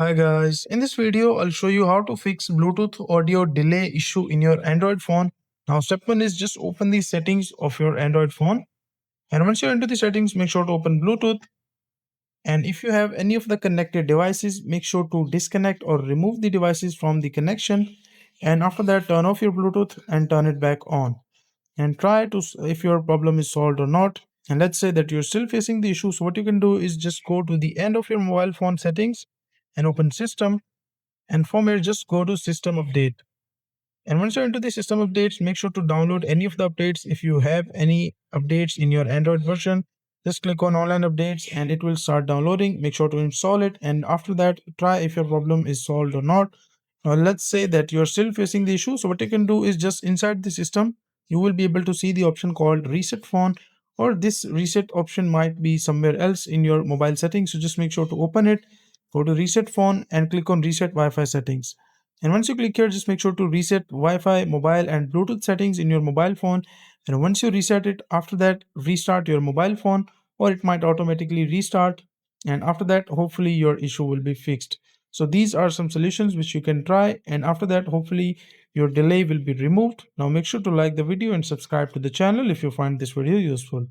Hi guys, in this video I'll show you how to fix Bluetooth audio delay issue in your Android phone. Now step 1 is just open the settings of your Android phone, and once you're into the settings make sure to open Bluetooth, and if you have any of the connected devices make sure to disconnect or remove the devices from the connection, and after that turn off your Bluetooth and turn it back on and try to if your problem is solved or not. And let's say that you're still facing the issue, so what you can do is just go to the end of your mobile phone settings and open system, and from here just go to system update. And once you're into the system updates, make sure to download any of the updates. If you have any updates in your Android version, just click on online updates and it will start downloading. Make sure to install it, and after that try if your problem is solved or not. Now let's say that you're still facing the issue, so what you can do is just inside the system you will be able to see the option called reset phone, or this reset option might be somewhere else in your mobile settings. So just make sure to open it, go to reset phone and click on reset Wi-Fi settings. And once you click here, just make sure to reset Wi-Fi, mobile and Bluetooth settings in your mobile phone. And once you reset it, after that restart your mobile phone, or it might automatically restart. And after that hopefully your issue will be fixed. So these are some solutions which you can try, and after that hopefully your delay will be removed. Now make sure to like the video and subscribe to the channel if you find this video useful.